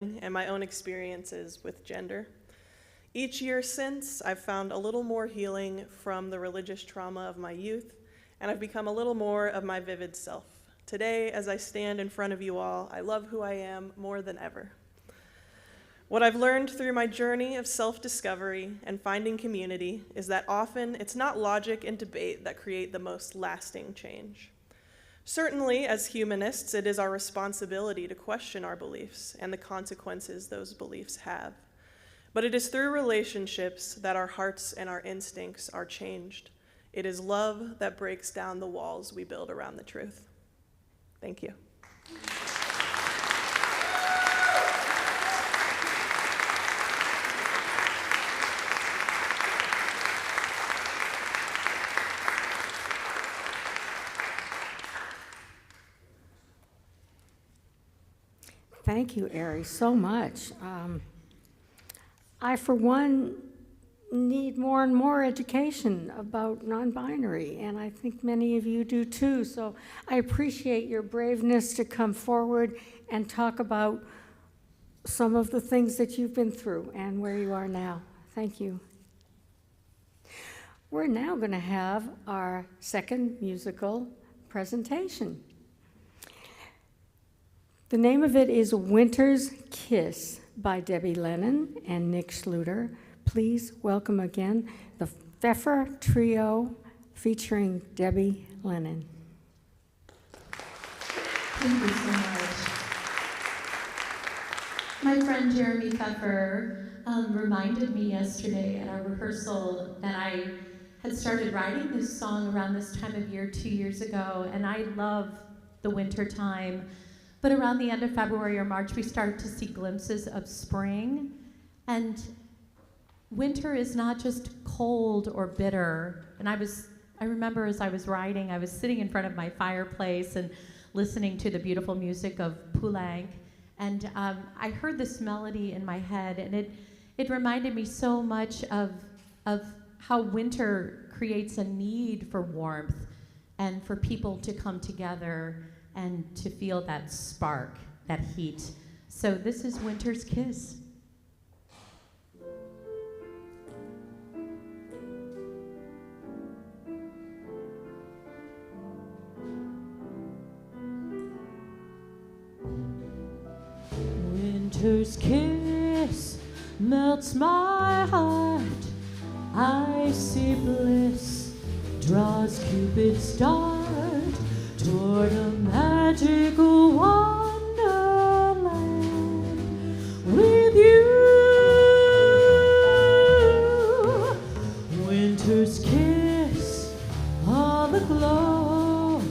and my own experiences with gender. Each year since, I've found a little more healing from the religious trauma of my youth, and I've become a little more of my vivid self. Today, as I stand in front of you all, I love who I am more than ever. What I've learned through my journey of self-discovery and finding community is that often it's not logic and debate that create the most lasting change. Certainly, as humanists, it is our responsibility to question our beliefs and the consequences those beliefs have. But it is through relationships that our hearts and our instincts are changed. It is love that breaks down the walls we build around the truth. Thank you. Thank you, Ari, so much. I, for one, need more and more education about non-binary, and I think many of you do too. So I appreciate your braveness to come forward and talk about some of the things that you've been through and where you are now. Thank you. We're now going to have our second musical presentation. The name of it is Winter's Kiss by Debbie Lennon and Nick Schluter. Please welcome again the Pfeffer Trio featuring Debbie Lennon. Thank you so much. My friend Jeremy Pfeffer reminded me yesterday at our rehearsal that I had started writing this song around this time of year 2 years ago, and I love the winter time. But around the end of February or March, we start to see glimpses of spring. And winter is not just cold or bitter. And I remember as I was writing, I was sitting in front of my fireplace and listening to the beautiful music of Poulenc. And I heard this melody in my head, and it reminded me so much of how winter creates a need for warmth and for people to come together and to feel that spark, that heat. So this is Winter's Kiss. Winter's kiss melts my heart. Icy bliss draws Cupid's dart toward a magical wonderland with you. Winter's kiss, all aglow,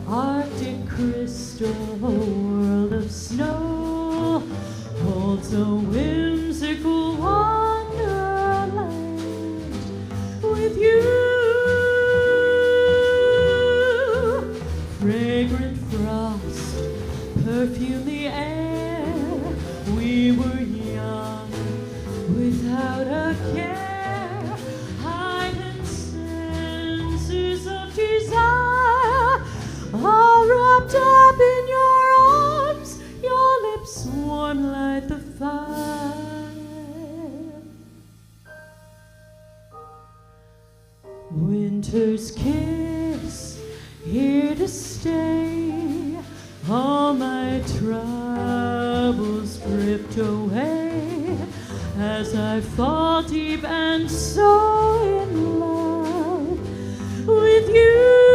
Arctic crystal, world of snow, holds a whimsical wonderland with you. Fragrant frost, perfume the air. We were young, without a care. Heightened senses of desire, all wrapped up in your arms. Your lips warm like the fire. Winter's kiss, here to stay. All my troubles drift away as I fall deep and so in love with you.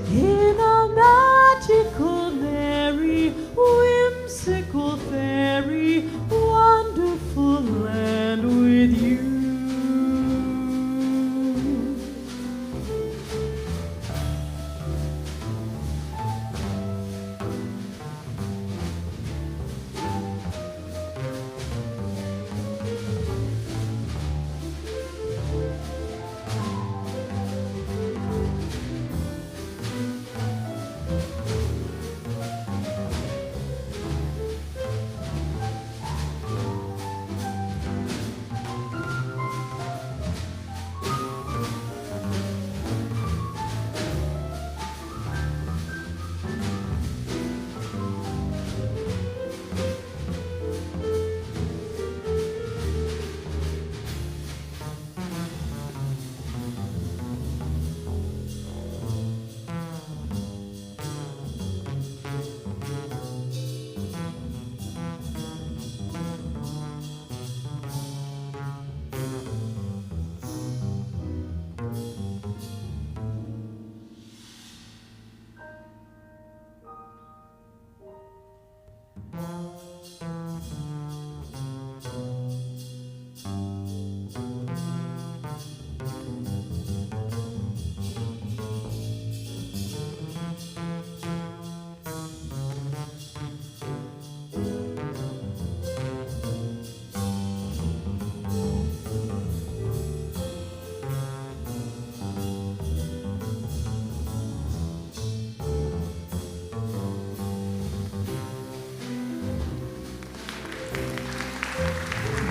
In a magical, merry, whimsical, fairy, wonderful land with you.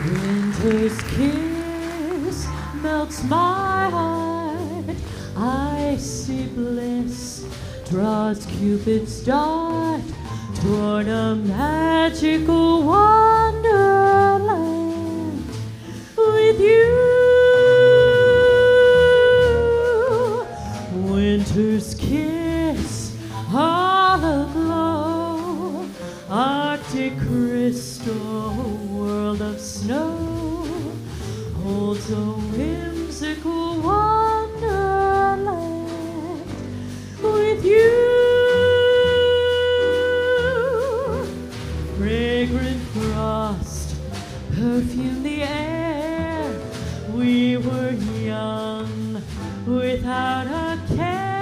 Winter's kiss melts my heart, icy bliss draws Cupid's dart toward a magical wonderland with you. Winter's kiss, all aglow, Arctic crystal, world of snow, holds a whimsical wonderland with you. Fragrant frost perfume the air. We were young without a care.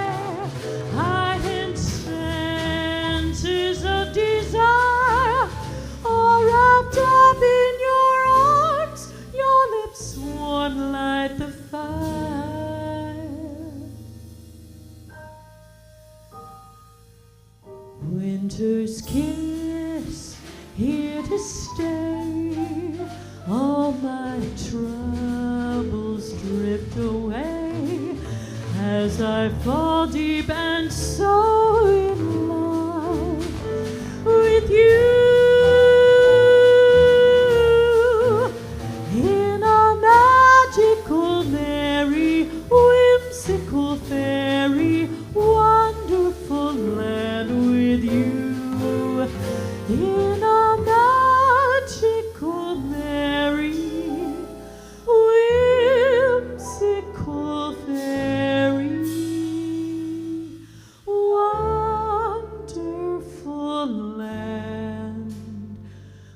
Hiding senses of desire, all wrapped up in your arms. Your lips warm like the fire. Winter's kiss, here to stay. All my troubles drift away as I fall deep and so in love with you. In a magical, merry, whimsical, fairy, wonderful land with you. In a magical, merry, whimsical, fairy, wonderful land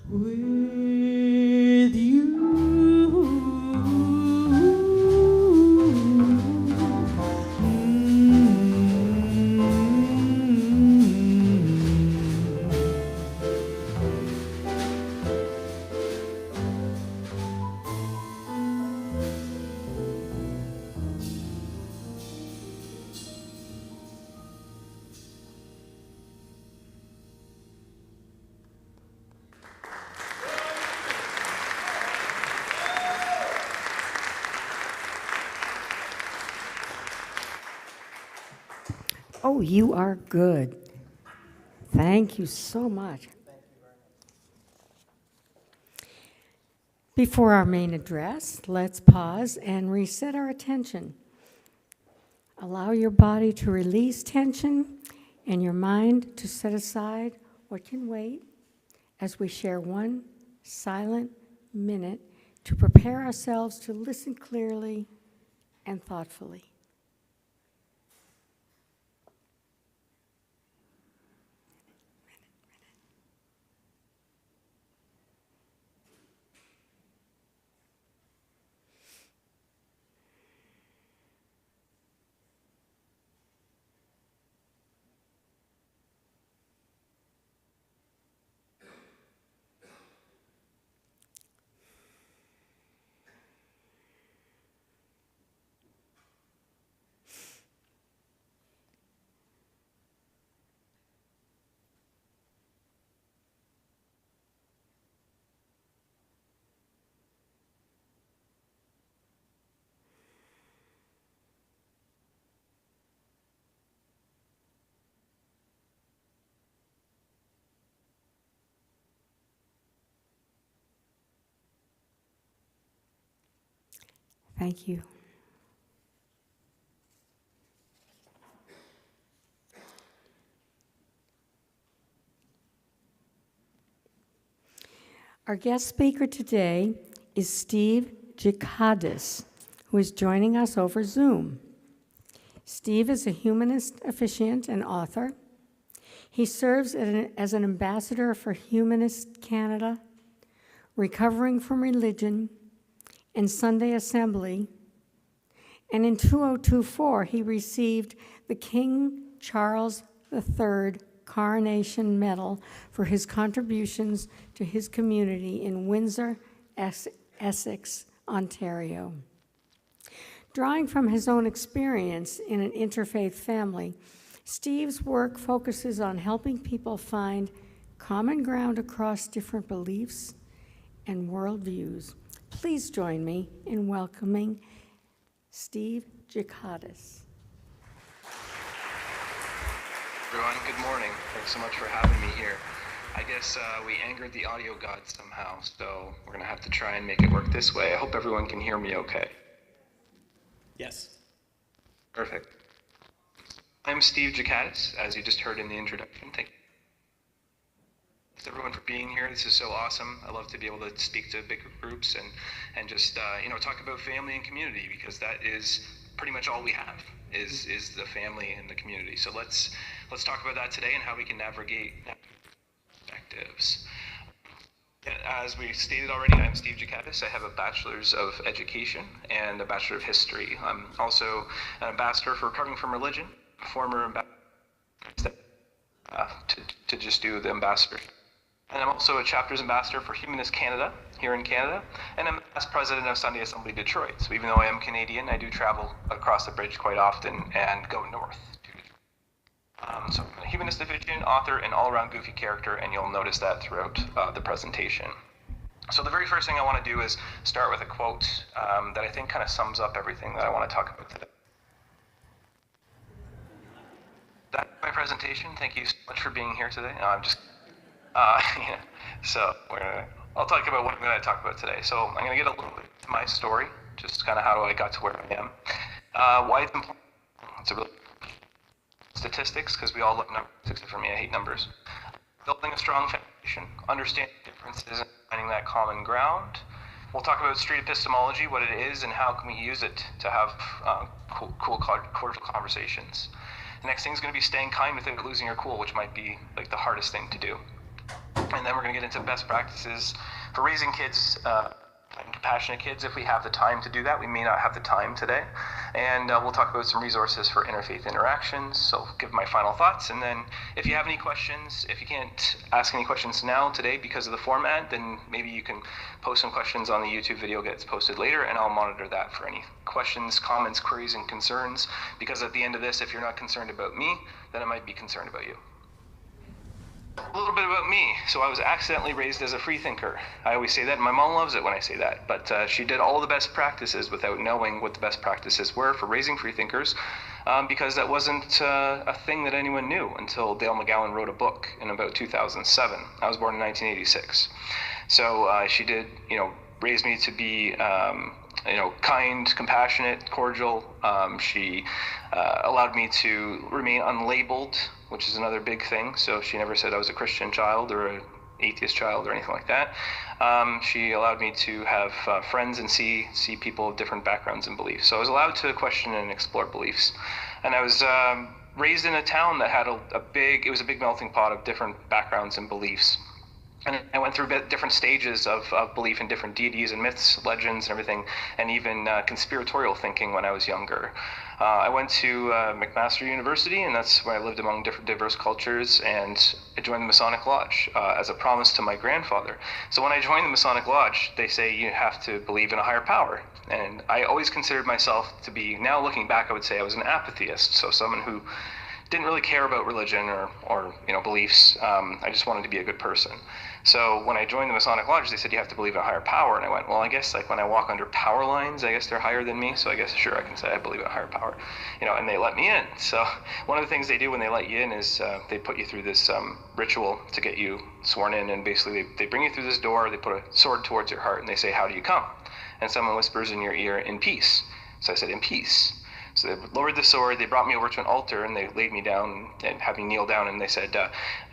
with you. Oh, you are good. Thank you so much. Before our main address, let's pause and reset our attention. Allow your body to release tension and your mind to set aside what can wait as we share one silent minute to prepare ourselves to listen clearly and thoughtfully. Thank you. Our guest speaker today is Steve Ghikadis, who is joining us over Zoom. Steve is a Humanist Officiant and author. He serves as an ambassador for Humanist Canada, Recovering from Religion, and Sunday Assembly. And in 2024, he received the King Charles III Coronation Medal for his contributions to his community in Windsor, Essex, Ontario. Drawing from his own experience in an interfaith family, Steve's work focuses on helping people find common ground across different beliefs and worldviews. Please join me in welcoming Steve Ghikadis. Everyone, good morning. Thanks so much for having me here. I guess we angered the audio gods somehow, so we're going to have to try and make it work this way. I hope everyone can hear me okay. Yes. Perfect. I'm Steve Ghikadis, as you just heard in the introduction. Thank you. Thanks everyone for being here. This is so awesome. I love to be able to speak to bigger groups and just talk about family and community, because that is pretty much all we have is the family and the community. So let's talk about that today and how we can navigate perspectives. As we stated already, I'm Steve Ghikadis. I have a Bachelor's of Education and a Bachelor of History. I'm also an ambassador for Recovering from Religion, former ambassador to just do the ambassador. And I'm also a chapter's ambassador for Humanist Canada here in Canada, and I'm past president of Sunday Assembly Detroit. So even though I am Canadian, I do travel across the bridge quite often and go north. So I'm a Humanist Officiant, author, and all-around goofy character, and you'll notice that throughout the presentation. So the very first thing I want to do is start with a quote that I think kind of sums up everything that I want to talk about today. That's my presentation. Thank you so much for being here today. No, I'm just, So I'll talk about what I'm going to talk about today. So I'm going to get a little bit to my story, just kind of how I got to where I am. Why it's important. It's a really statistics, because we all love numbers, except for me, I hate numbers. Building a strong foundation, understanding differences and finding that common ground. We'll talk about street epistemology, what it is, and how can we use it to have cool cordial conversations. The next thing is going to be staying kind without losing your cool, which might be like the hardest thing to do. And then we're going to get into best practices for raising kids, and compassionate kids if we have the time to do that. We may not have the time today. And we'll talk about some resources for interfaith interactions. So I'll give my final thoughts. And then if you have any questions, if you can't ask any questions now today because of the format, then maybe you can post some questions on the YouTube video gets posted later, and I'll monitor that for any questions, comments, queries, and concerns. Because at the end of this, if you're not concerned about me, then I might be concerned about you. A little bit about me. So I was accidentally raised as a freethinker. I always say that, and my mom loves it when I say that. But she did all the best practices without knowing what the best practices were for raising freethinkers, because that wasn't a thing that anyone knew until Dale McGowan wrote a book in about 2007. I was born in 1986. So she did, raise me to be, kind, compassionate, cordial. She allowed me to remain unlabeled, which is another big thing. So she never said I was a Christian child or an atheist child or anything like that. She allowed me to have friends and see people of different backgrounds and beliefs. So I was allowed to question and explore beliefs. And I was raised in a town that had it was a big melting pot of different backgrounds and beliefs. And I went through different stages of belief in different deities and myths, legends, and everything, and even conspiratorial thinking when I was younger. I went to McMaster University, and that's where I lived among different diverse cultures, and I joined the Masonic Lodge as a promise to my grandfather. So when I joined the Masonic Lodge, they say you have to believe in a higher power. And I always considered myself to be, now looking back, I would say I was an apatheist, so someone who didn't really care about religion or beliefs. I just wanted to be a good person. So when I joined the Masonic Lodge, they said you have to believe in a higher power, and I went, well, I guess when I walk under power lines, I guess they're higher than me, so I guess sure I can say I believe in a higher power, and they let me in. So one of the things they do when they let you in is they put you through this ritual to get you sworn in, and basically they bring you through this door, they put a sword towards your heart, and they say, how do you come? And someone whispers in your ear, in peace. So I said, in peace. So they lowered the sword, they brought me over to an altar, and they laid me down and had me kneel down, and they said,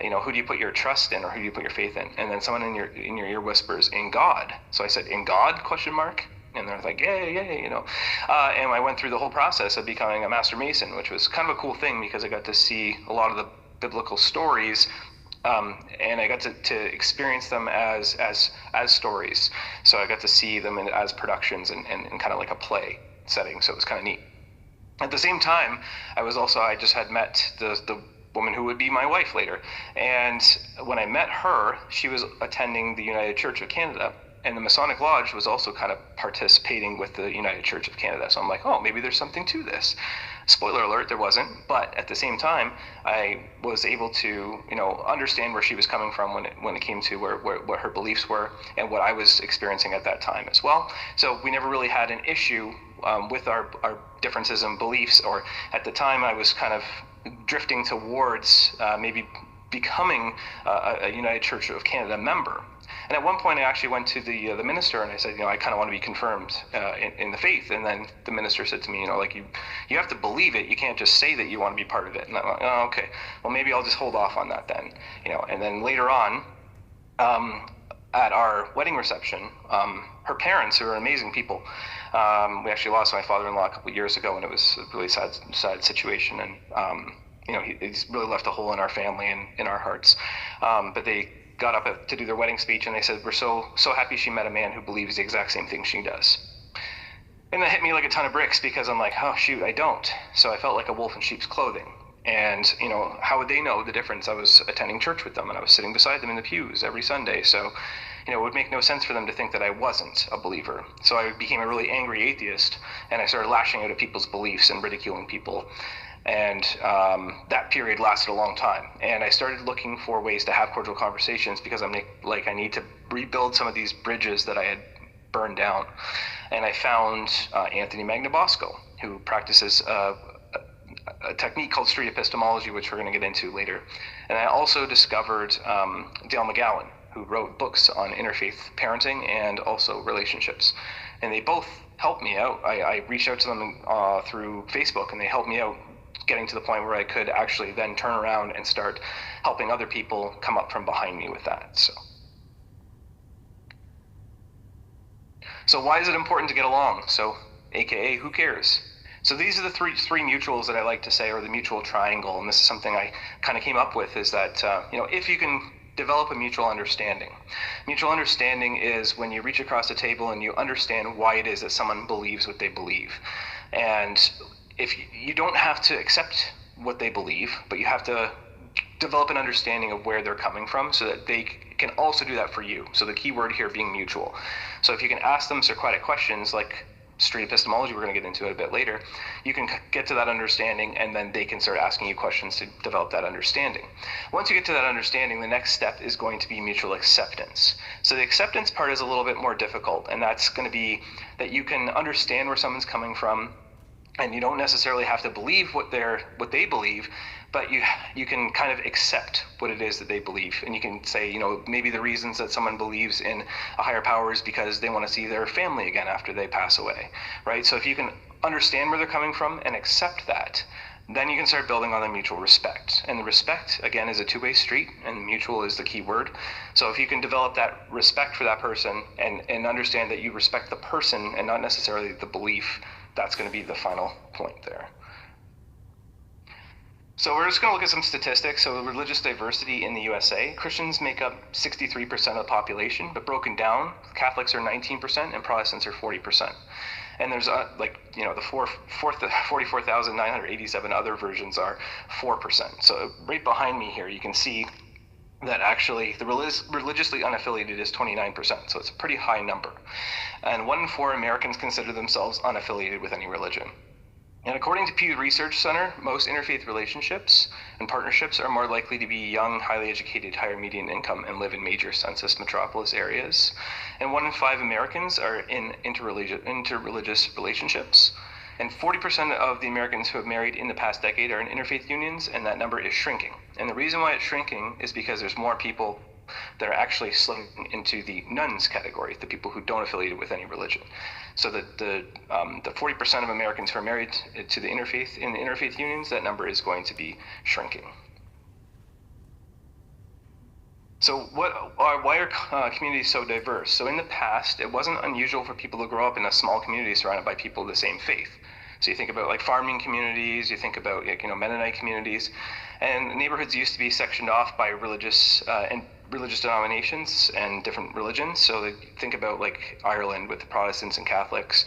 who do you put your trust in, or who do you put your faith in? And then someone in your ear whispers, in God. So I said, in God, ? And they're like, yay. And I went through the whole process of becoming a Master Mason, which was kind of a cool thing because I got to see a lot of the biblical stories, and I got to experience them as stories. So I got to see them as productions and kind of like a play setting. So it was kind of neat. At the same time, I just had met the woman who would be my wife later. And when I met her, she was attending the United Church of Canada, and the Masonic Lodge was also kind of participating with the United Church of Canada. So I'm like, oh, maybe there's something to this. Spoiler alert, there wasn't. But at the same time, I was able to, understand where she was coming from when it came to what her beliefs were and what I was experiencing at that time as well. So we never really had an issue with our differences in beliefs, or at the time I was kind of drifting towards maybe becoming a United Church of Canada member. And at one point I actually went to the minister and I said, I kind of want to be confirmed in the faith. And then the minister said to me, you have to believe it. You can't just say that you want to be part of it. And I'm like, oh, okay, well, maybe I'll just hold off on that then. And then later on, at our wedding reception, her parents, who are amazing people, we actually lost my father-in-law a couple of years ago, and it was a really sad situation. And he's really left a hole in our family and in our hearts. But they got up to do their wedding speech, and they said, we're so happy she met a man who believes the exact same thing she does. And that hit me like a ton of bricks, because I'm like, oh shoot, I don't. So I felt like a wolf in sheep's clothing. And how would they know the difference? I was attending church with them, and I was sitting beside them in the pews every Sunday. So it would make no sense for them to think that I wasn't a believer. So I became a really angry atheist, and I started lashing out at people's beliefs and ridiculing people. And that period lasted a long time. And I started looking for ways to have cordial conversations, because I'm like, I need to rebuild some of these bridges that I had burned down. And I found Anthony Magnabosco, who practices a technique called street epistemology, which we're going to get into later. And I also discovered Dale McGowan, who wrote books on interfaith parenting and also relationships. And they both helped me out. I reached out to them through Facebook, and they helped me out getting to the point where I could actually then turn around and start helping other people come up from behind me with that. So why is it important to get along? So AKA, who cares? So these are the three mutuals that I like to say, or the mutual triangle, and this is something I kind of came up with, is that if you can develop a mutual understanding. Mutual understanding is when you reach across the table and you understand why it is that someone believes what they believe. And if you don't have to accept what they believe, but you have to develop an understanding of where they're coming from, so that they can also do that for you. So the key word here being mutual. So if you can ask them Socratic questions like street epistemology, we're going to get into it a bit later, you can get to that understanding, and then they can start asking you questions to develop that understanding. Once you get to that understanding, the next step is going to be mutual acceptance. So the acceptance part is a little bit more difficult, and that's going to be that you can understand where someone's coming from, and you don't necessarily have to believe what they believe, but you can kind of accept what it is that they believe. And you can say, maybe the reasons that someone believes in a higher power is because they want to see their family again after they pass away, right? So if you can understand where they're coming from and accept that, then you can start building on the mutual respect. And the respect, again, is a two-way street, and mutual is the key word. So if you can develop that respect for that person and understand that you respect the person and not necessarily the belief, that's going to be the final point there. So we're just going to look at some statistics. So religious diversity in the USA, Christians make up 63% of the population, but broken down, Catholics are 19% and Protestants are 40%. And there's the 44,987 other versions are 4%. So right behind me here, you can see that actually the religiously unaffiliated is 29%. So it's a pretty high number. And 1 in 4 Americans consider themselves unaffiliated with any religion. And according to Pew Research Center, most interfaith relationships and partnerships are more likely to be young, highly educated, higher median income, and live in major census metropolis areas. And 1 in 5 Americans are in interreligious relationships. And 40% of the Americans who have married in the past decade are in interfaith unions, and that number is shrinking. And the reason why it's shrinking is because there's more people that are actually slipping into the nuns category, the people who don't affiliate with any religion. So the 40% of Americans who are married to the interfaith unions, that number is going to be shrinking. So why are communities so diverse? So in the past, it wasn't unusual for people to grow up in a small community surrounded by people of the same faith. So you think about like farming communities, you think about like, Mennonite communities, and neighborhoods used to be sectioned off by religious and religious denominations and different religions. So think about like Ireland with the Protestants and Catholics.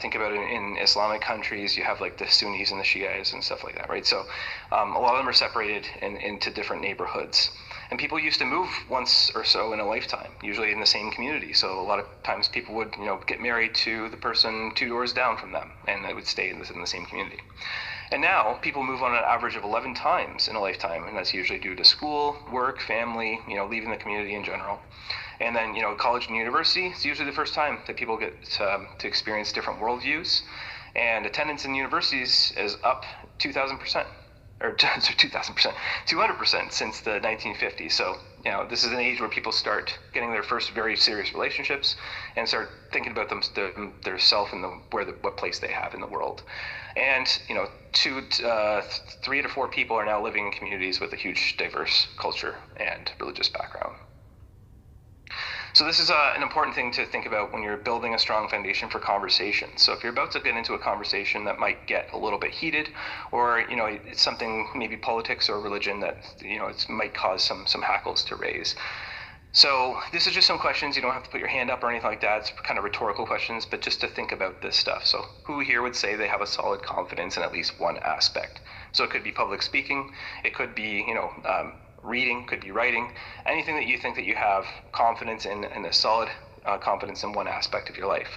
Think about it in Islamic countries, you have like the Sunnis and the Shiites and stuff like that, right? So a lot of them are separated into different neighborhoods. And people used to move once or so in a lifetime, usually in the same community. So a lot of times people would, get married to the person 2 doors down from them, and they would stay in the same community. And now people move on an average of 11 times in a lifetime, and that's usually due to school, work, family, leaving the community in general. And then, college and university, it's usually the first time that people get to experience different worldviews. And attendance in universities is up 2,000%. Or 2,000%, 200% since the 1950s. So, this is an age where people start getting their first very serious relationships and start thinking about their self and what place they have in the world. And, 3 to 4 people are now living in communities with a huge diverse culture and religious background. So this is an important thing to think about when you're building a strong foundation for conversation. So if you're about to get into a conversation that might get a little bit heated, or it's something, maybe politics or religion, that it might cause some hackles to raise. So this is just some questions. You don't have to put your hand up or anything like that. It's kind of rhetorical questions, but just to think about this stuff. So who here would say they have a solid confidence in at least one aspect? So it could be public speaking, it could be reading, could be writing, anything that you think that you have confidence in, and a solid confidence in one aspect of your life.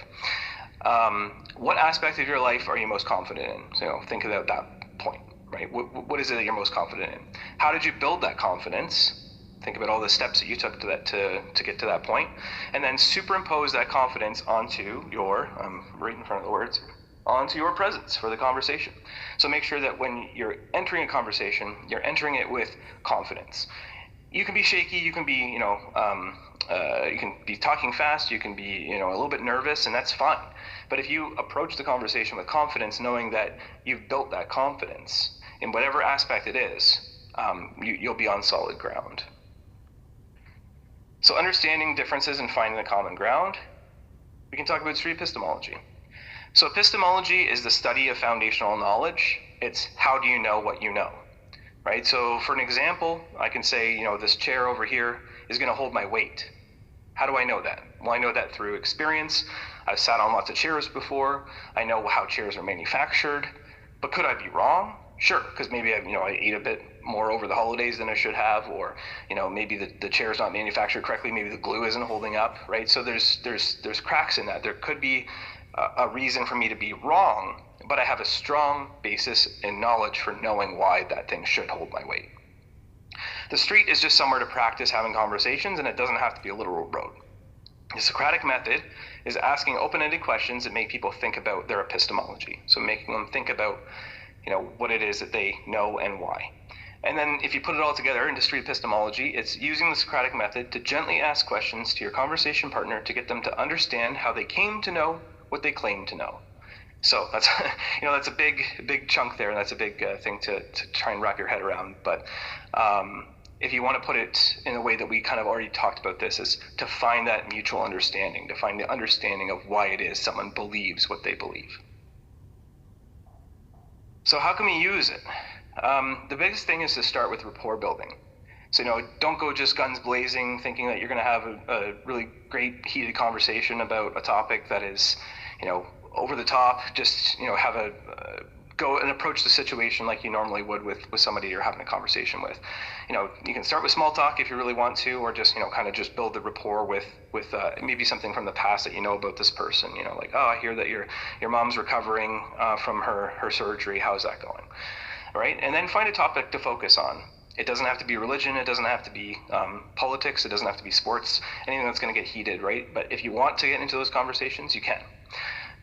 What aspect of your life are you most confident in? So think about that point, right? What is it that you're most confident in? How did you build that confidence? Think about all the steps that you took to get to that point, and then superimpose that confidence onto your, right in front of the words, onto your presence for the conversation. So make sure that when you're entering a conversation, you're entering it with confidence. You can be shaky, you can be, you can be talking fast, you can be, a little bit nervous, and that's fine. But if you approach the conversation with confidence, knowing that you've built that confidence in whatever aspect it is, you'll be on solid ground. So understanding differences and finding the common ground, we can talk about street epistemology. So epistemology is the study of foundational knowledge. It's how do you know what you know, right? So for an example, I can say, this chair over here is going to hold my weight. How do I know that? Well, I know that through experience. I've sat on lots of chairs before. I know how chairs are manufactured. But could I be wrong? Sure, because maybe I ate a bit more over the holidays than I should have, or maybe the chair's not manufactured correctly. Maybe the glue isn't holding up, right? So there's cracks in that. There could be a reason for me to be wrong, but I have a strong basis in knowledge for knowing why that thing should hold my weight. The street is just somewhere to practice having conversations, and it doesn't have to be a literal road. The Socratic method is asking open-ended questions that make people think about their epistemology. So making them think about, what it is that they know and why. And then if you put it all together into street epistemology, it's using the Socratic method to gently ask questions to your conversation partner to get them to understand how they came to know what they claim to know. So that's that's a big chunk there, and that's a big thing to try and wrap your head around. But if you want to put it in a way that we kind of already talked about, this is to find that mutual understanding, to find the understanding of why it is someone believes what they believe. So how can we use it? The biggest thing is to start with rapport building. So don't go just guns blazing thinking that you're going to have a really great heated conversation about a topic that is over the top. Just have go and approach the situation like you normally would with somebody you're having a conversation with. You can start with small talk if you really want to, or just kind of just build the rapport with maybe something from the past that about this person. Like, oh, I hear that your mom's recovering from her surgery. How's that going? All right, and then find a topic to focus on. It doesn't have to be religion. It doesn't have to be politics. It doesn't have to be sports. Anything that's going to get heated, right? But if you want to get into those conversations, you can.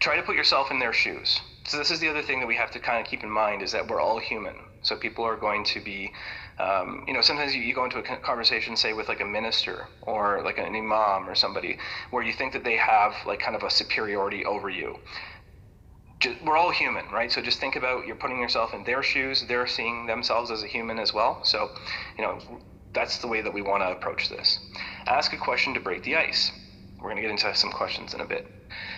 Try to put yourself in their shoes. So this is the other thing that we have to kind of keep in mind, is that we're all human. So people are going to be, sometimes you go into a conversation, say with like a minister or like an imam or somebody, where you think that they have like kind of a superiority over you. We're all human, right? So just think about, you're putting yourself in their shoes. They're seeing themselves as a human as well. So, that's the way that we want to approach this. Ask a question to break the ice. We're going to get into some questions in a bit.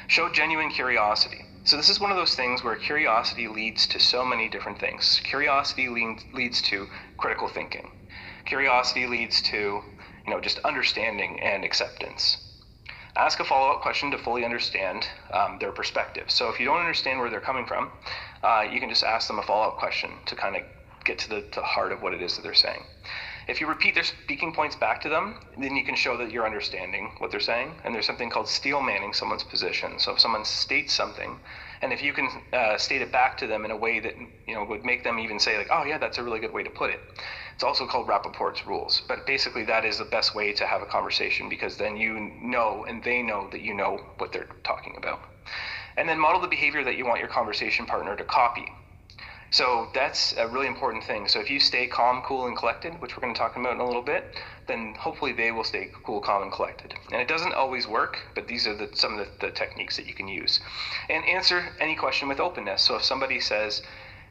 Show genuine curiosity. So this is one of those things where curiosity leads to so many different things. Curiosity leads to critical thinking. Curiosity leads to, just understanding and acceptance. Ask a follow-up question to fully understand their perspective. So if you don't understand where they're coming from, you can just ask them a follow-up question to kind of get to the heart of what it is that they're saying. If you repeat their speaking points back to them, then you can show that you're understanding what they're saying. And there's something called steel manning someone's position. So if someone states something, and if you can state it back to them in a way that would make them even say like, oh yeah, that's a really good way to put it. It's also called Rappaport's rules. But basically that is the best way to have a conversation, because then you know and they know that you know what they're talking about. And then model the behavior that you want your conversation partner to copy. So that's a really important thing. So if you stay calm, cool, and collected, which we're going to talk about in a little bit, then hopefully they will stay cool, calm, and collected. And it doesn't always work, but these are some of the techniques that you can use. And answer any question with openness. So if somebody says,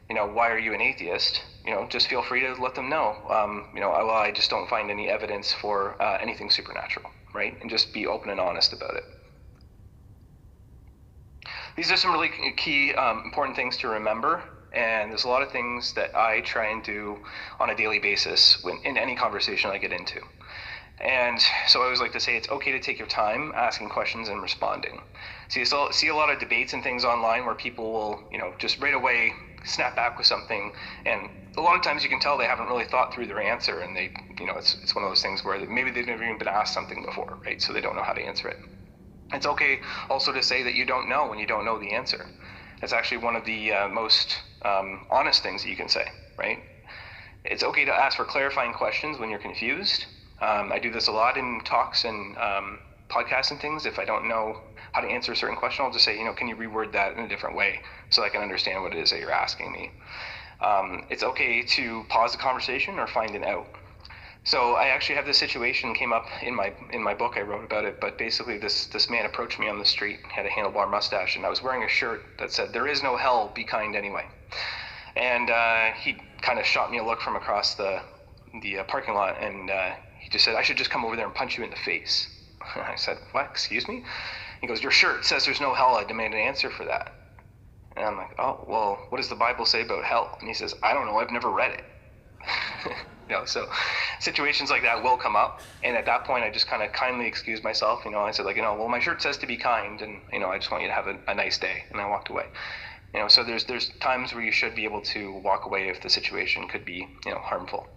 why are you an atheist? Just feel free to let them know. Well, I just don't find any evidence for anything supernatural, right? And just be open and honest about it. These are some really key, important things to remember. And there's a lot of things that I try and do on a daily basis in any conversation I get into. And so I always like to say it's okay to take your time asking questions and responding. So you see a lot of debates and things online where people will, just right away snap back with something. And a lot of times you can tell they haven't really thought through their answer, and they, it's one of those things where maybe they've never even been asked something before, right? So they don't know how to answer it. It's okay also to say that you don't know when you don't know the answer. It's actually one of the most honest things that you can say, right? It's okay to ask for clarifying questions when you're confused. I do this a lot in talks and podcasts and things. If I don't know how to answer a certain question, I'll just say, can you reword that in a different way so I can understand what it is that you're asking me. It's okay to pause the conversation or find an out. So I actually have this situation came up in my book. I wrote about it, but basically this man approached me on the street, had a handlebar mustache, and I was wearing a shirt that said, "There is no hell, be kind anyway." And he kind of shot me a look from across the parking lot, and he just said, "I should just come over there and punch you in the face." I said, "What? Excuse me?" He goes, "Your shirt says there's no hell. I demand an answer for that." And I'm like, "Oh, well, what does the Bible say about hell?" And he says, "I don't know. I've never read it." So situations like that will come up, and at that point I just kind of kindly excused myself. I said well, my shirt says to be kind, and I just want you to have a nice day, and I walked away. So there's times where you should be able to walk away if the situation could be harmful.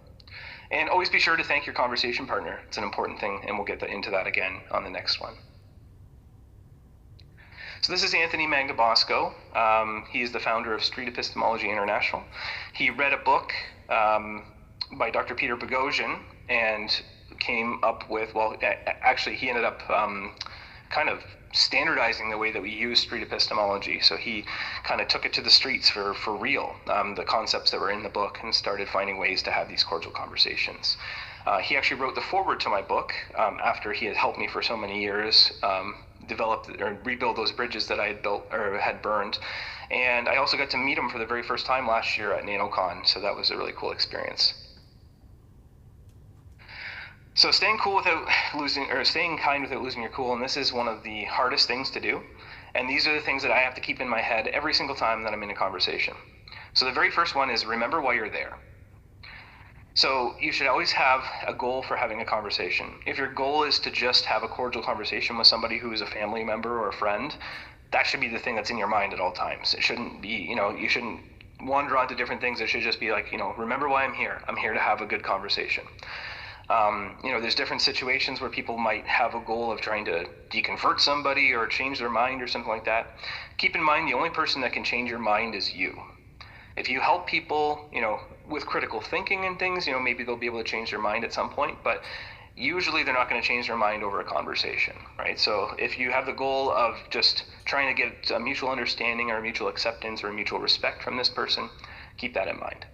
And always be sure to thank your conversation partner. It's an important thing, and we'll get into that again on the next one. So this is Anthony Magnabosco. He is the founder of Street Epistemology International. He read a book by Dr. Peter Boghossian and came up with, actually he ended up kind of standardizing the way that we use street epistemology. So he kind of took it to the streets for real, the concepts that were in the book, and started finding ways to have these cordial conversations. He actually wrote the foreword to my book after he had helped me for so many years develop or rebuild those bridges that I had built or had burned. And I also got to meet him for the very first time last year at NanoCon, so that was a really cool experience. So staying kind without losing your cool, and this is one of the hardest things to do. And these are the things that I have to keep in my head every single time that I'm in a conversation. So the very first one is remember why you're there. So you should always have a goal for having a conversation. If your goal is to just have a cordial conversation with somebody who is a family member or a friend, that should be the thing that's in your mind at all times. It shouldn't be, you shouldn't wander onto different things. It should just be like, remember why I'm here. I'm here to have a good conversation. There's different situations where people might have a goal of trying to deconvert somebody or change their mind or something like that. Keep in mind, the only person that can change your mind is you. If you help people, with critical thinking and things, maybe they'll be able to change their mind at some point, but usually they're not going to change their mind over a conversation, right? So if you have the goal of just trying to get a mutual understanding or a mutual acceptance or a mutual respect from this person, keep that in mind.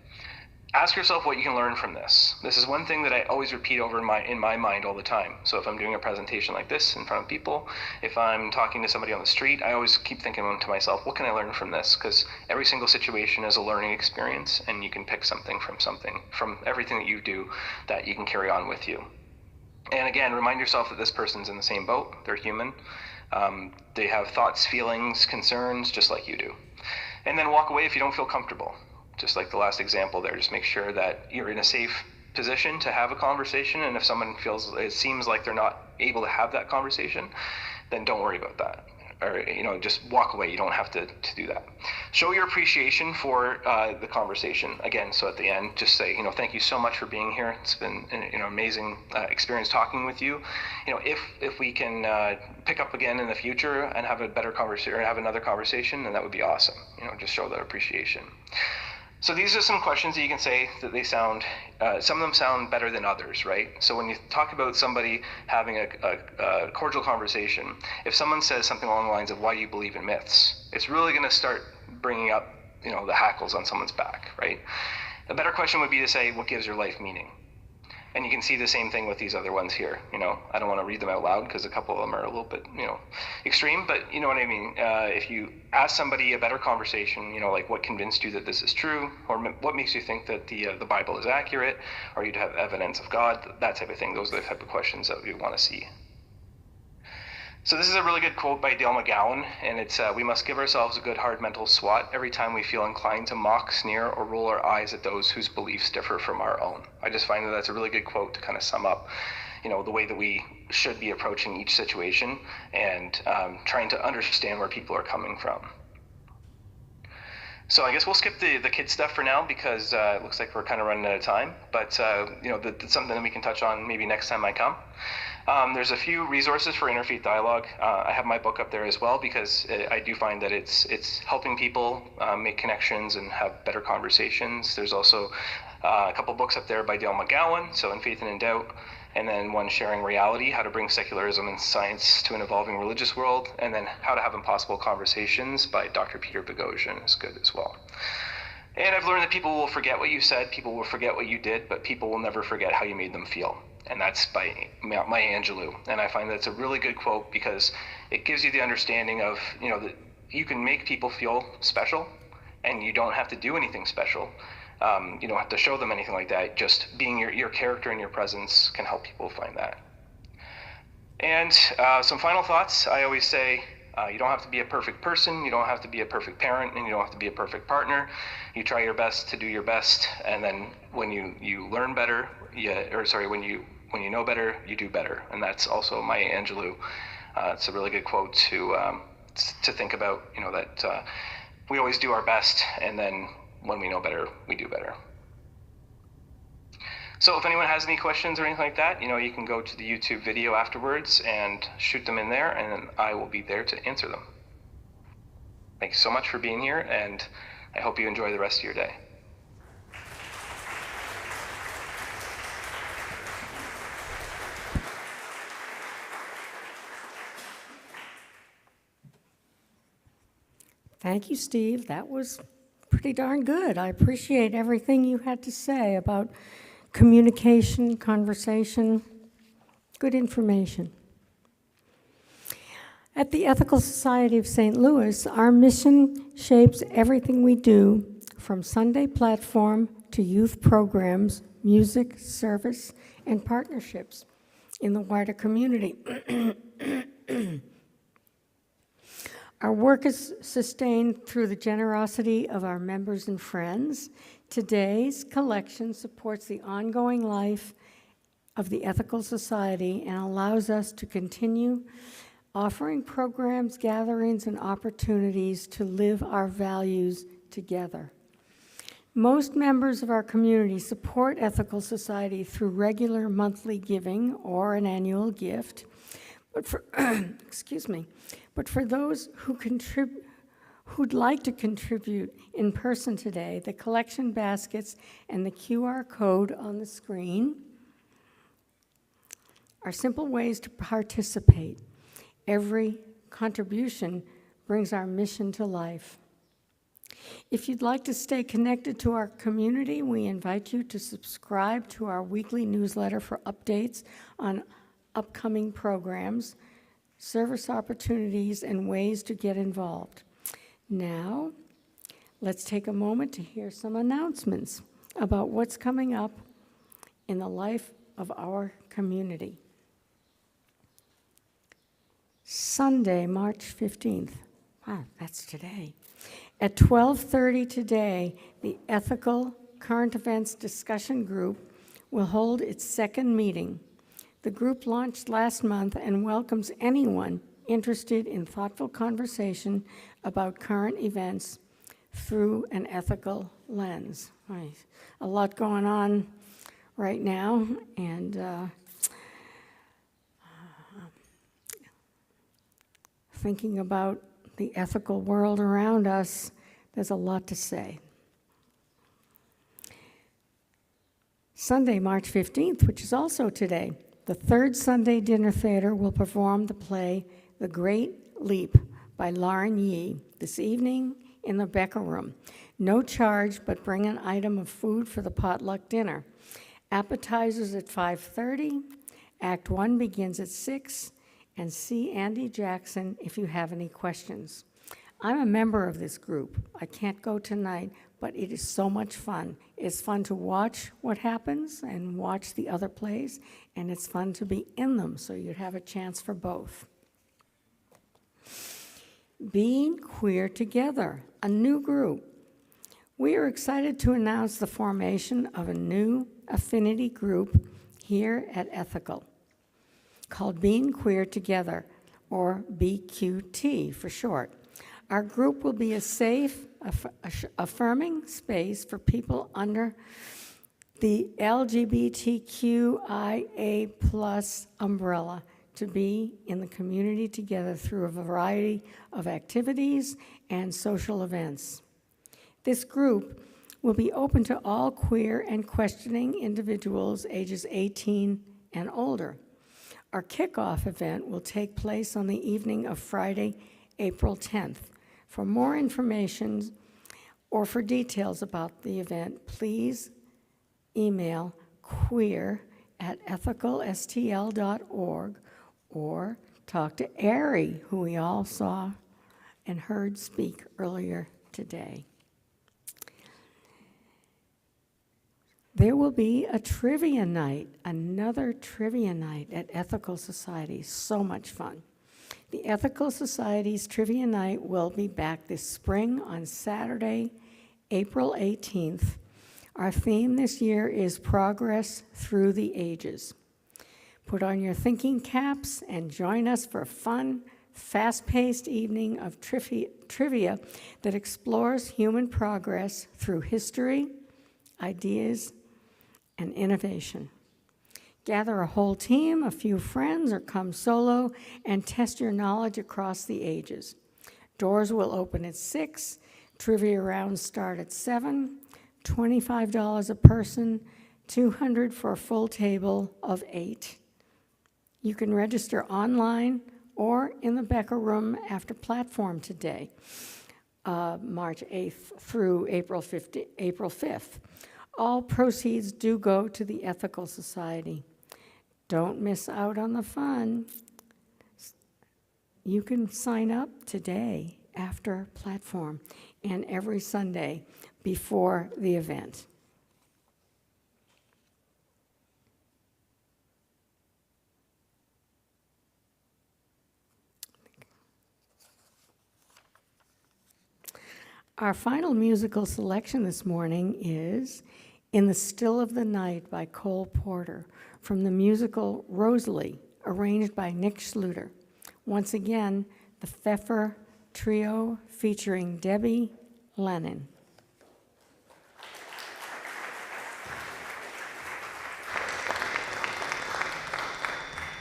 Ask yourself what you can learn from this. This is one thing that I always repeat over in my mind all the time. So if I'm doing a presentation like this in front of people, if I'm talking to somebody on the street, I always keep thinking to myself, what can I learn from this? Because every single situation is a learning experience, and you can pick something from everything that you do that you can carry on with you. And again, remind yourself that this person's in the same boat. They're human. They have thoughts, feelings, concerns, just like you do. And then walk away if you don't feel comfortable. Just like the last example there, just make sure that you're in a safe position to have a conversation, and if someone feels it seems like they're not able to have that conversation, then don't worry about that. Or, just walk away. You don't have to do that. Show your appreciation for the conversation. Again, so at the end, just say, thank you so much for being here. It's been an amazing experience talking with you. If we can pick up again in the future and have a better conversation, or have another conversation, then that would be awesome. Just show that appreciation. So these are some questions that you can say that they sound, some of them sound better than others, right? So when you talk about somebody having a cordial conversation, if someone says something along the lines of, why do you believe in myths? It's really going to start bringing up, the hackles on someone's back, right? A better question would be to say, what gives your life meaning? And you can see the same thing with these other ones here. I don't want to read them out loud because a couple of them are a little bit, extreme, but you know what I mean. If you ask somebody a better conversation, like what convinced you that this is true, or what makes you think that the Bible is accurate, or you'd have evidence of God, that type of thing. Those are the type of questions that we want to see. So this is a really good quote by Dale McGowan, and it's, we must give ourselves a good hard mental swat every time we feel inclined to mock, sneer, or roll our eyes at those whose beliefs differ from our own. I just find that that's a really good quote to kind of sum up, the way that we should be approaching each situation and trying to understand where people are coming from. So I guess we'll skip the kid stuff for now because it looks like we're kind of running out of time, but that's something that we can touch on maybe next time I come. There's a few resources for interfaith dialogue. I have my book up there as well because I do find that it's helping people make connections and have better conversations. There's also a couple books up there by Dale McGowan, so In Faith and in Doubt, and then one, Sharing Reality, How to Bring Secularism and Science to an Evolving Religious World, and then How to Have Impossible Conversations by Dr. Peter Boghossian is good as well. And I've learned that people will forget what you said, people will forget what you did, but people will never forget how you made them feel. And that's by Maya Angelou. And I find that's a really good quote because it gives you the understanding of, that you can make people feel special and you don't have to do anything special. You don't have to show them anything like that. Just being your character and your presence can help people find that. And some final thoughts. I always say, you don't have to be a perfect person, you don't have to be a perfect parent, and you don't have to be a perfect partner. You try your best to do your best, and then when you learn better, when you know better, you do better. And that's also Maya Angelou. It's a really good quote to think about, that we always do our best, and then when we know better, we do better. So if anyone has any questions or anything like that, you can go to the YouTube video afterwards and shoot them in there, and then I will be there to answer them. Thank you so much for being here, and I hope you enjoy the rest of your day. Thank you, Steve. That was pretty darn good. I appreciate everything you had to say about communication, conversation, good information. At the Ethical Society of St. Louis, our mission shapes everything we do, from Sunday platform to youth programs, music, service, and partnerships in the wider community. Our work is sustained through the generosity of our members and friends. Today's collection supports the ongoing life of the Ethical Society and allows us to continue offering programs, gatherings, and opportunities to live our values together. Most members of our community support Ethical Society through regular monthly giving or an annual gift. But for, but for those who'd like to contribute in person today, the collection baskets and the QR code on the screen are simple ways to participate. Every contribution brings our mission to life. If you'd like to stay connected to our community, we invite you to subscribe to our weekly newsletter for updates on upcoming programs, service opportunities, and ways to get involved. Now, let's take a moment to hear some announcements about what's coming up in the life of our community. Sunday, March 15th. Wow, that's today. At 12:30 today, the Ethical Current Events Discussion Group will hold its second meeting. The group launched last month and welcomes anyone interested in thoughtful conversation about current events through an ethical lens. Right. A lot going on right now, and thinking about the ethical world around us, there's a lot to say. Sunday, March 15th, which is also today, the third Sunday Dinner Theater will perform the play The Great Leap by Lauren Yee this evening in the Becker Room. No charge, but bring an item of food for the potluck dinner. Appetizers at 5:30, Act 1 begins at 6, and see Andy Jackson if you have any questions. I'm a member of this group. I can't go tonight, but it is so much fun. It's fun to watch what happens and watch the other plays, and it's fun to be in them, so you'd have a chance for both. Being Queer Together, a new group. We are excited to announce the formation of a new affinity group here at Ethical called Being Queer Together, or BQT for short. Our group will be a safe, affirming space for people under the LGBTQIA+ umbrella to be in the community together through a variety of activities and social events. This group will be open to all queer and questioning individuals ages 18 and older. Our kickoff event will take place on the evening of Friday, April 10th. For more information or for details about the event, please email queer@ethicalstl.org or talk to Ari, who we all saw and heard speak earlier today. There will be a trivia night, another trivia night at Ethical Society. So much fun. The Ethical Society's trivia night will be back this spring on Saturday, April 18th. Our theme this year is Progress Through the Ages. Put on your thinking caps and join us for a fun, fast-paced evening of trivia that explores human progress through history, ideas, and innovation. Gather a whole team, a few friends, or come solo and test your knowledge across the ages. Doors will open at 6, trivia rounds start at 7, $25 a person, $200 for a full table of 8. You can register online or in the Becker Room after platform today, March 8th through April 5th. All proceeds do go to the Ethical Society. Don't miss out on the fun. You can sign up today after platform and every Sunday before the event. Our final musical selection this morning is In the Still of the Night by Cole Porter from the musical Rosalie, arranged by Nick Schluter. Once again, the Pfeffer Trio featuring Debbie Lennon.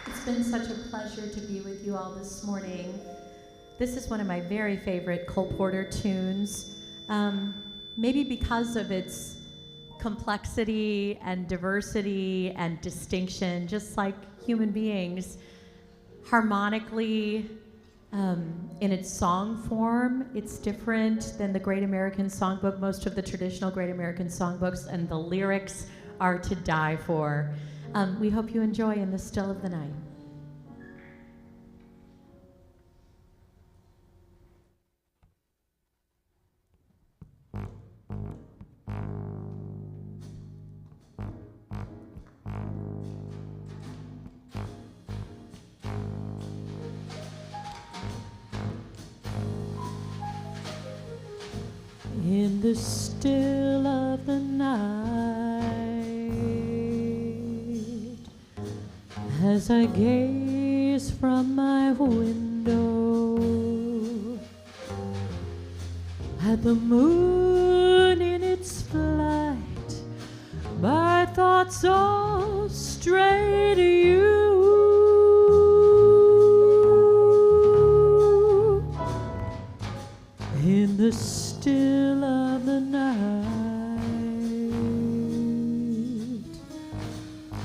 It's been such a pleasure to be with you all this morning. This is one of my very favorite Cole Porter tunes, maybe because of its complexity and diversity and distinction, just like human beings. Harmonically, in its song form, it's different than the Great American Songbook, most of the traditional Great American Songbooks, and the lyrics are to die for. We hope you enjoy In the Still of the Night. in the still of the night, as I gaze from my window at the moon in its flight, my thoughts all stray to you. In the still of the night,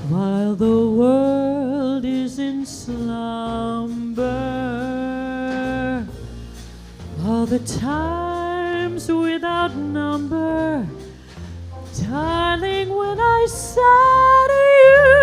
while the world is in slumber, all the times without number, darling, when I said to you,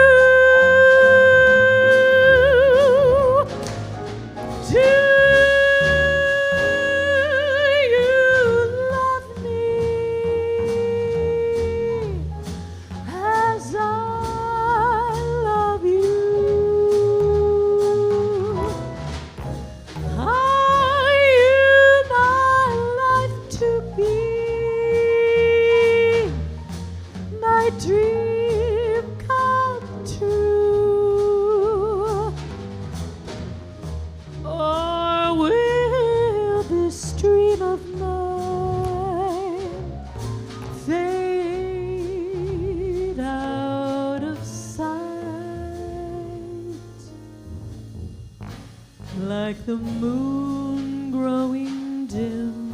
like the moon growing dim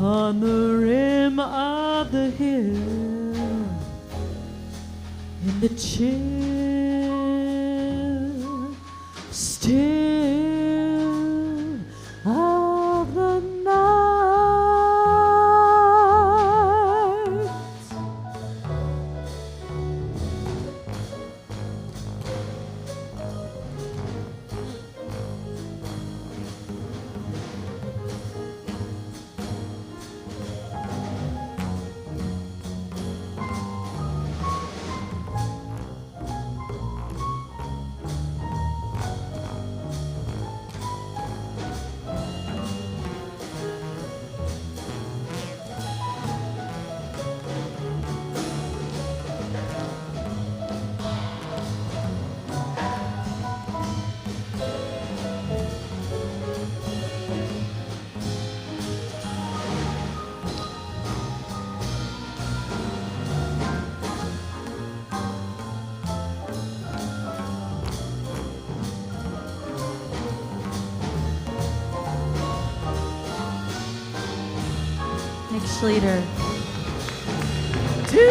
on the rim of the hill, in the chill, still of the night. Next leader. Do you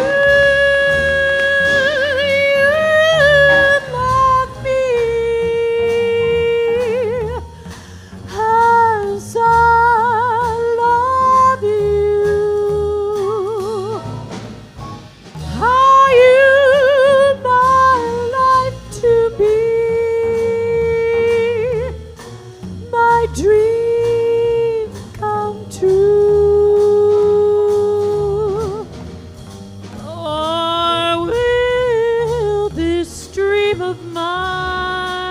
love me as I love you? Are you my life to be, my dream come true? Of mine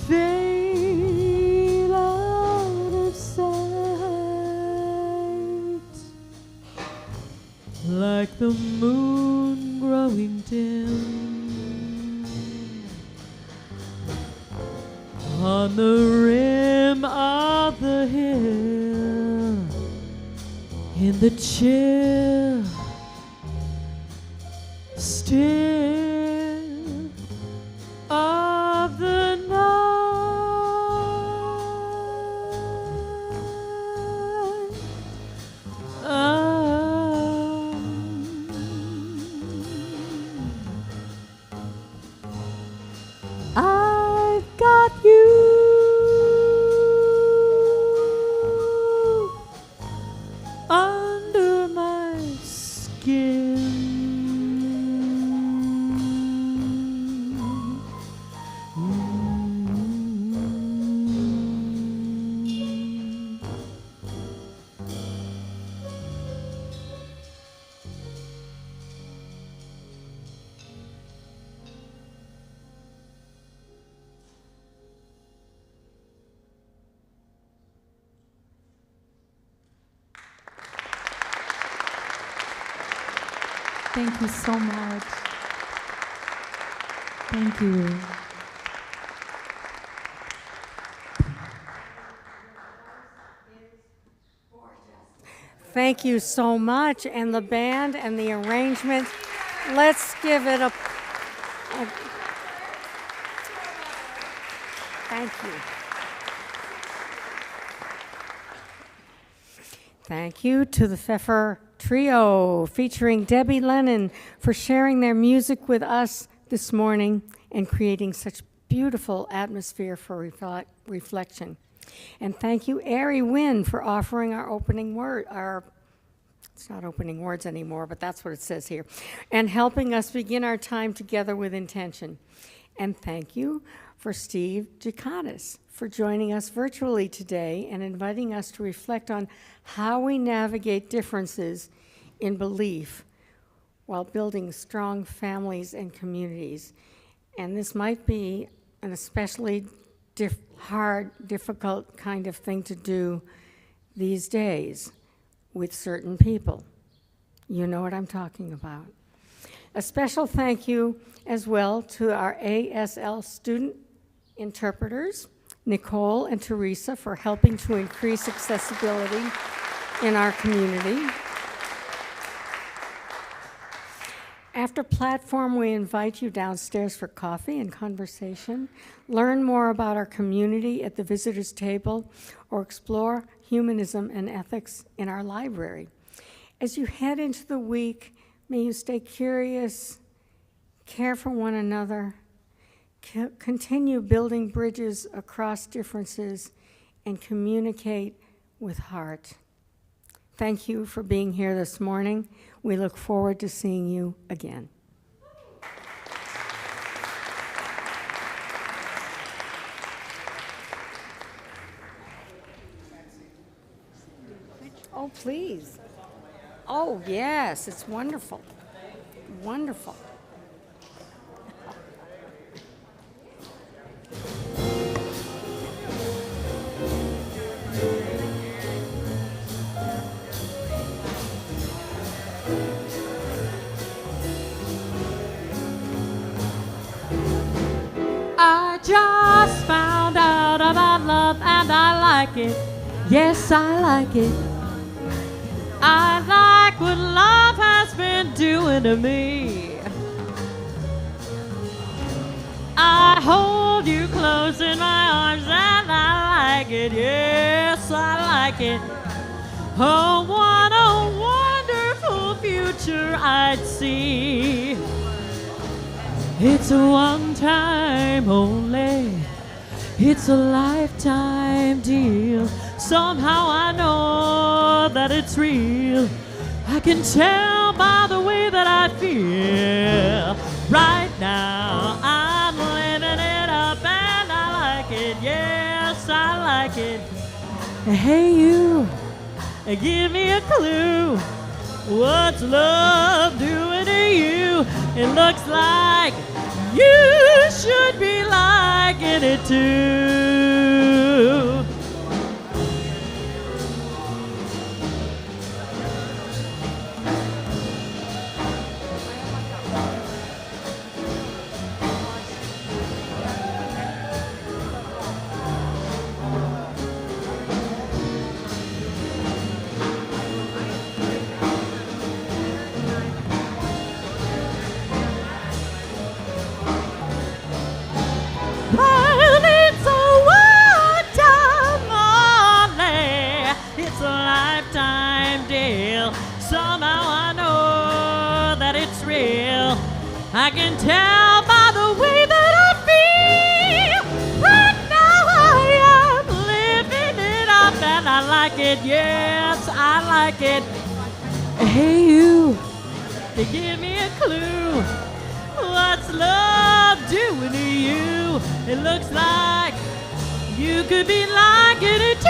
fade out of sight, like the moon growing dim on the rim of the hill, in the chill, still of the night. I've got you under my skin. Thank you so much. Thank you. Thank you so much, and the band and the arrangement. Let's give it a thank you. Thank you to the Pfeffer Trio, featuring Debbie Lennon, for sharing their music with us this morning and creating such beautiful atmosphere for reflection. And thank you, Ari Wynn, for offering our opening word, it's not opening words anymore, but that's what it says here, and helping us begin our time together with intention. And thank you for Steve Ghikadis for joining us virtually today and inviting us to reflect on how we navigate differences in belief while building strong families and communities. And this might be an especially difficult kind of thing to do these days with certain people. You know what I'm talking about. A special thank you as well to our ASL student interpreters, Nicole and Teresa, for helping to increase accessibility in our community. After platform, we invite you downstairs for coffee and conversation. Learn more about our community at the visitors table or explore humanism and ethics in our library. As you head into the week, may you stay curious, care for one another, continue building bridges across differences, and communicate with heart. Thank you for being here this morning. We look forward to seeing you again. Oh, please. Oh, yes, it's wonderful. Wonderful. I just found out about love and I like it. Yes, I like it. I like what love has been doing to me. I hold you close in my arms and I like it. Yes, I like it. Oh, what a wonderful future I'd see. It's a one time only. It's a lifetime deal. Somehow I know that it's real. I can tell by the way that I feel. Right now I'm living it up and I like it. Yes, I like it. Hey you, give me a clue. What's love doing to you? It looks like you should be liking it too. Somehow I know that it's real. I can tell by the way that I feel. Right now I am living it up and I like it. Yes, I like it. Hey you, give me a clue. What's love doing to you? It looks like you could be liking it